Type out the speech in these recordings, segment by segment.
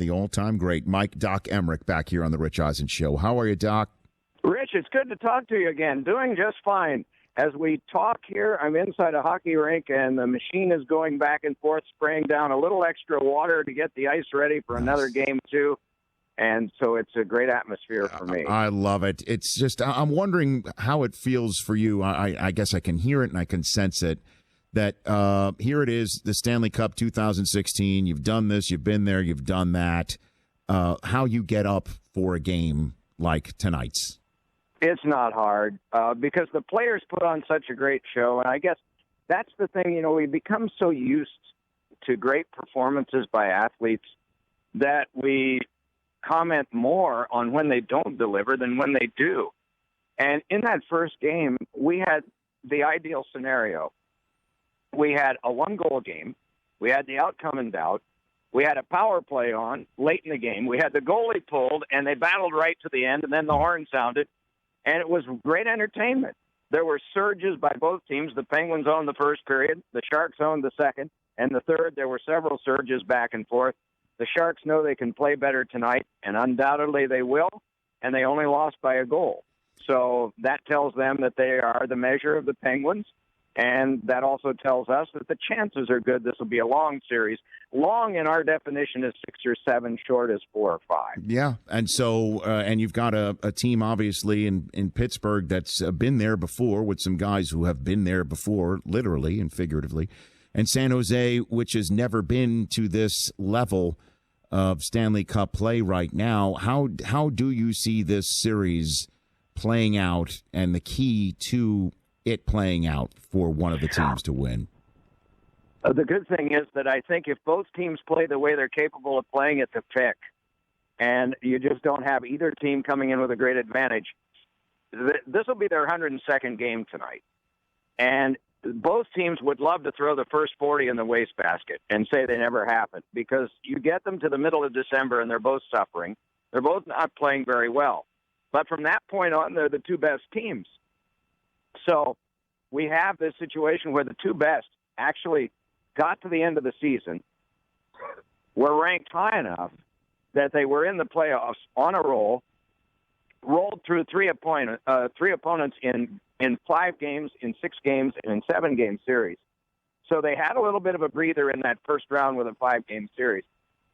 the all-time great Doc Emrick back here on the Rich Eisen Show. How are you, Doc? Rich, it's good to talk to you again. Doing just fine. As we talk here, I'm inside a hockey rink, and the machine is going back and forth, spraying down a little extra water to get the ice ready for another game, too. And so it's a great atmosphere for me. I love it. It's just, I'm wondering how it feels for you. I guess I can hear it and I can sense it, that here it is, the Stanley Cup 2016. You've done this, you've been there, you've done that. How you get up for a game like tonight's? It's not hard because the players put on such a great show. And I guess that's the thing, we become so used to great performances by athletes that we comment more on when they don't deliver than when they do. And in that first game, we had the ideal scenario. We had a one-goal game. We had the outcome in doubt. We had a power play on late in the game. We had the goalie pulled, and they battled right to the end, and then the horn sounded. And it was great entertainment. There were surges by both teams. The Penguins owned the first period. The Sharks owned the second. And the third, there were several surges back and forth. The Sharks know they can play better tonight, and undoubtedly they will, and they only lost by a goal. So that tells them that they are the measure of the Penguins, and that also tells us that the chances are good this will be a long series. Long in our definition is 6 or 7, short is 4 or 5. Yeah, and so and you've got a team obviously in Pittsburgh that's been there before with some guys who have been there before, literally and figuratively, and San Jose, which has never been to this level of Stanley Cup play right now. How do you see this series playing out and the key to it playing out for one of the teams to win? The good thing is that I think if both teams play the way they're capable of playing, it's a pick. And you just don't have either team coming in with a great advantage. This will be their 102nd game tonight. And both teams would love to throw the first 40 in the wastebasket and say they never happened, because you get them to the middle of December and they're both suffering. They're both not playing very well. But from that point on, they're the two best teams. So we have this situation where the two best actually got to the end of the season, were ranked high enough that they were in the playoffs on a roll, rolled through three opponents in 5 games, in 6 games, and in 7-game series. So they had a little bit of a breather in that first round with a 5-game series.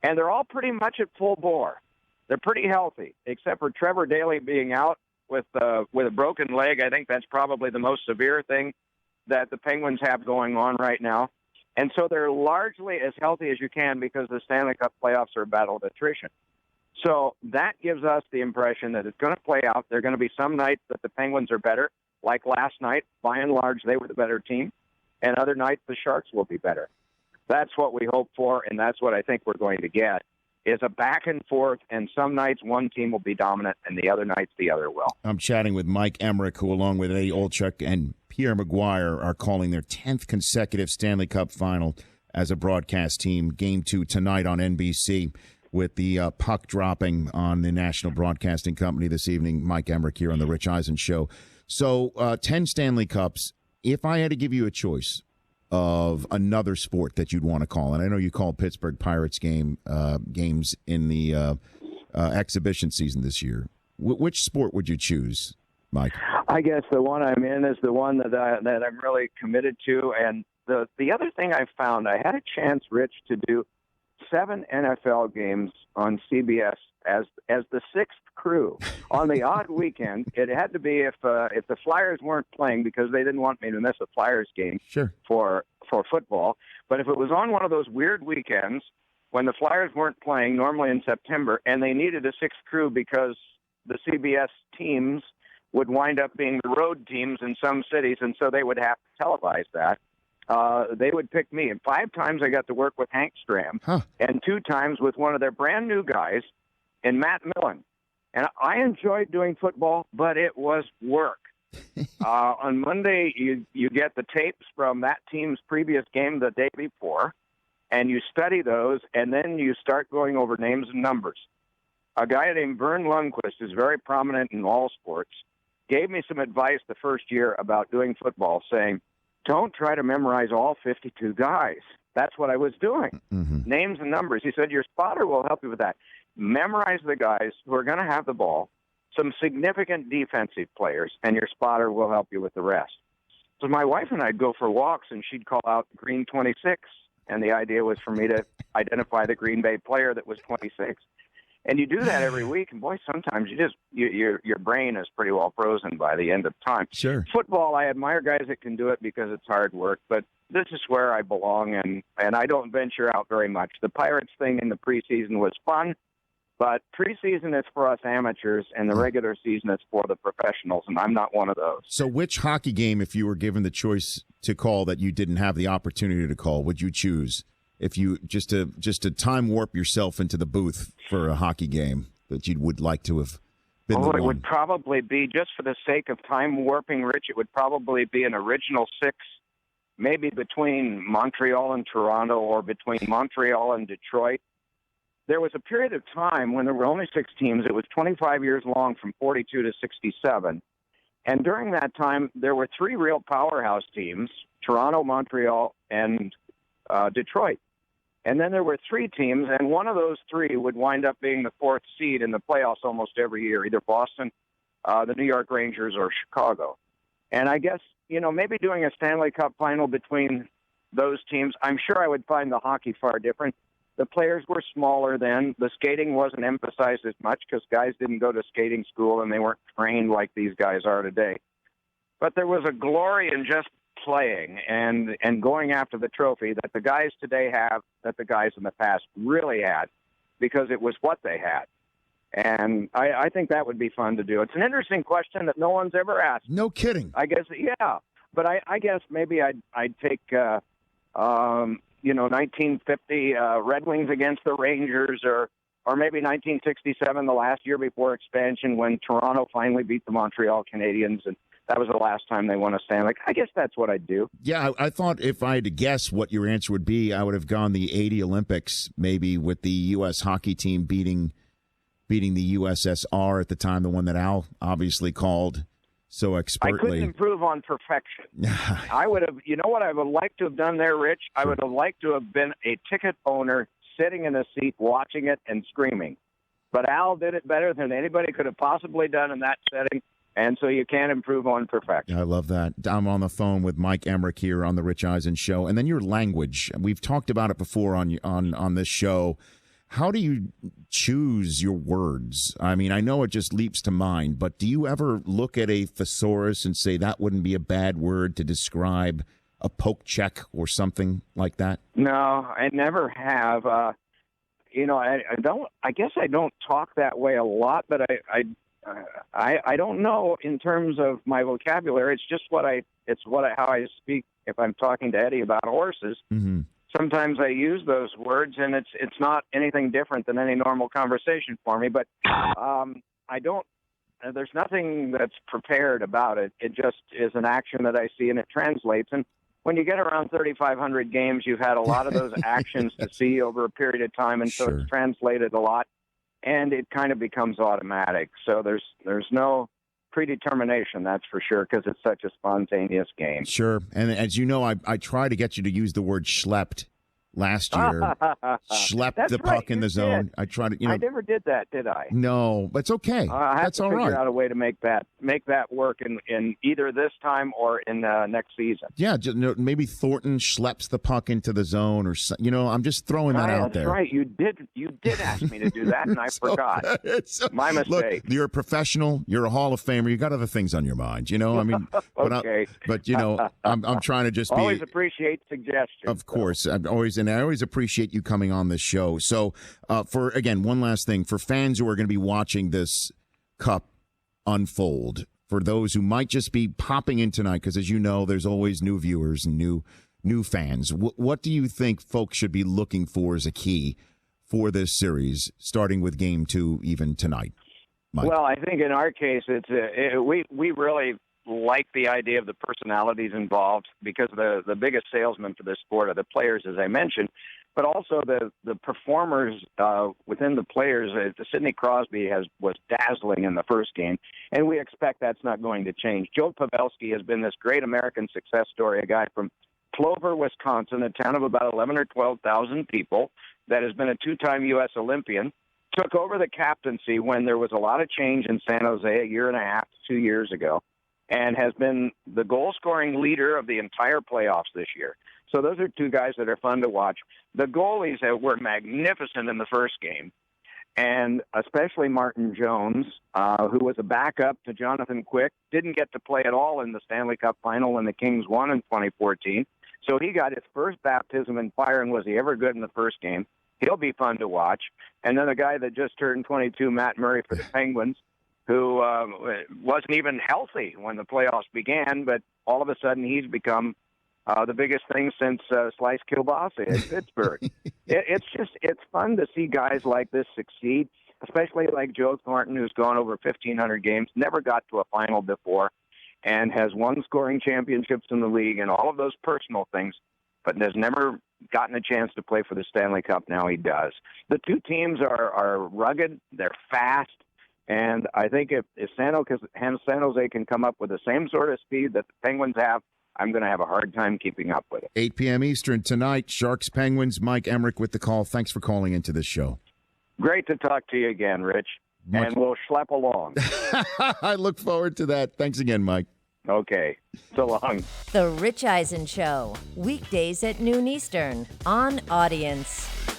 And they're all pretty much at full bore. They're pretty healthy, except for Trevor Daley being out with a broken leg. I think that's probably the most severe thing that the Penguins have going on right now. And so they're largely as healthy as you can because the Stanley Cup playoffs are a battle of attrition. So that gives us the impression that it's going to play out. There are going to be some nights that the Penguins are better, like last night. By and large, they were the better team. And other nights, the Sharks will be better. That's what we hope for, and that's what I think we're going to get, is a back and forth, and some nights one team will be dominant, and the other nights the other will. I'm chatting with Mike Emrick, who along with Eddie Olczyk and Pierre Maguire are calling their 10th consecutive Stanley Cup final as a broadcast team. Game 2 tonight on NBC with the puck dropping on the National Broadcasting Company this evening. Mike Emrick here on the Rich Eisen Show. So 10 Stanley Cups. If I had to give you a choice of another sport that you'd want to call, and I know you called Pittsburgh Pirates games in the exhibition season this year, which sport would you choose, Mike? I guess the one I'm in is the one that I'm really committed to. And the other thing I found, I had a chance, Rich, to do 7 NFL games on CBS as the 6th crew. On the odd weekend, it had to be if the Flyers weren't playing, because they didn't want me to miss a Flyers game for football. But if it was on one of those weird weekends when the Flyers weren't playing, normally in September, and they needed a 6th crew because the CBS teams would wind up being the road teams in some cities, and so they would have to televise that. They would pick me. And 5 times I got to work with Hank Stram, and 2 times with one of their brand new guys, and Matt Millen. And I enjoyed doing football, but it was work. On Monday, you get the tapes from that team's previous game the day before, and you study those, and then you start going over names and numbers. A guy named Vern Lundquist, who's very prominent in all sports, gave me some advice the first year about doing football, saying, don't try to memorize all 52 guys. that's what I was doing. Mm-hmm. Names and numbers. He said, your spotter will help you with that. Memorize the guys who are going to have the ball, some significant defensive players, and your spotter will help you with the rest. So my wife and I'd go for walks, and she'd call out Green 26, and the idea was for me to identify the Green Bay player that was 26. And you do that every week, and boy, sometimes your brain is pretty well frozen by the end of time. Sure. Football, I admire guys that can do it because it's hard work, but this is where I belong, and I don't venture out very much. The Pirates thing in the preseason was fun, but preseason is for us amateurs, and the regular season is for the professionals, and I'm not one of those. So which hockey game, if you were given the choice to call that you didn't have the opportunity to call, would you choose? If you just to time warp yourself into the booth for a hockey game that you would like to have been the one? It would probably be, just for the sake of time warping, Rich, it would probably be an original six, maybe between Montreal and Toronto or between Montreal and Detroit. There was a period of time when there were only 6 teams. It was 25 years long, from 42 to 67. And during that time, there were 3 real powerhouse teams, Toronto, Montreal, and Detroit. And then there were 3 teams, and one of those 3 would wind up being the 4th seed in the playoffs almost every year, either Boston, the New York Rangers, or Chicago. And I guess, maybe doing a Stanley Cup final between those teams, I'm sure I would find the hockey far different. The players were smaller then. The skating wasn't emphasized as much because guys didn't go to skating school and they weren't trained like these guys are today. But there was a glory in just playing and going after the trophy that the guys today have that the guys in the past really had, because it was what they had. And I think that would be fun to do. It's an interesting question that no one's ever asked. No kidding. I guess, yeah. But I guess maybe I'd take 1950 Red Wings against the Rangers, or maybe 1967, the last year before expansion, when Toronto finally beat the Montreal Canadiens, and that was the last time they won a Stanley Cup. I guess that's what I'd do. Yeah, I thought if I had to guess what your answer would be, I would have gone the 80 Olympics, maybe with the U.S. hockey team beating the USSR at the time, the one that Al obviously called so expertly. I couldn't improve on perfection. I would have, what I would like to have done there, Rich? Sure. I would have liked to have been a ticket owner sitting in a seat watching it and screaming. But Al did it better than anybody could have possibly done in that setting. And so you can't improve on perfection. I love that. I'm on the phone with Mike Emrick here on the Rich Eisen Show. And then your language. We've talked about it before on this show. How do you choose your words? I mean, I know it just leaps to mind, but do you ever look at a thesaurus and say that wouldn't be a bad word to describe a poke check or something like that? No, I never have. I don't. I guess I don't talk that way a lot, but I don't know in terms of my vocabulary. It's just how I speak. If I'm talking to Eddie about horses, mm-hmm. Sometimes I use those words, and it's not anything different than any normal conversation for me. But I don't. There's nothing that's prepared about it. It just is an action that I see, and it translates. And when you get around 3,500 games, you've had a lot of those actions to see over a period of time, and so Sure. It's translated a lot. And it kind of becomes automatic. So there's no predetermination, that's for sure, because it's such a spontaneous game. Sure. And as you know, I try to get you to use the word schlepped last year. Schlepped That's the puck right, in the zone. Did. I try to, I never did that, did I? No, but it's okay. I have That's to all figure right. out a way to make that work in either this time or in next season. Yeah, maybe Thornton schleps the puck into the zone, or I'm just throwing that out there. That's right. You did ask me to do that, and I forgot. My mistake. Look, you're a professional. You're a Hall of Famer. You got other things on your mind. I mean, okay. but I'm trying to just always appreciate suggestions. Of course, I always appreciate you coming on this show. So, for again, one last thing for fans who are going to be watching this Cup unfold, for those who might just be popping in tonight, because as you know, there's always new viewers and new fans. What do you think folks should be looking for as a key for this series, starting with Game 2 even tonight? Mike? Well, I think in our case, we really like the idea of the personalities involved, because the biggest salesmen for this sport are the players, as I mentioned, but also the performers within the players. Sidney Crosby was dazzling in the first game, and we expect that's not going to change. Joe Pavelski has been this great American success story, a guy from Plover, Wisconsin, a town of about 11 or 12,000 people that has been a two-time U.S. Olympian, took over the captaincy when there was a lot of change in San Jose a year and a half, 2 years ago, and has been the goal-scoring leader of the entire playoffs this year. So those are two guys that are fun to watch. The goalies were magnificent in the first game, and especially Martin Jones, who was a backup to Jonathan Quick, didn't get to play at all in the Stanley Cup final when the Kings won in 2014. So he got his first baptism in fire, and was he ever good in the first game? He'll be fun to watch. And then a guy that just turned 22, Matt Murray for the Penguins, who wasn't even healthy when the playoffs began, but all of a sudden he's become the biggest thing since sliced kielbasa in Pittsburgh. It's fun to see guys like this succeed, especially like Joe Thornton, who's gone over 1,500 games, never got to a final before, and has won scoring championships in the league and all of those personal things, but has never gotten a chance to play for the Stanley Cup. Now he does. The two teams are rugged, they're fast, and I think if San Jose can come up with the same sort of speed that the Penguins have, I'm going to have a hard time keeping up with it. 8 p.m. Eastern tonight, Sharks, Penguins. Mike Emrick with the call. Thanks for calling into this show. Great to talk to you again, Rich. And we'll schlep along. I look forward to that. Thanks again, Mike. Okay. So long. The Rich Eisen Show, weekdays at noon Eastern on Audience.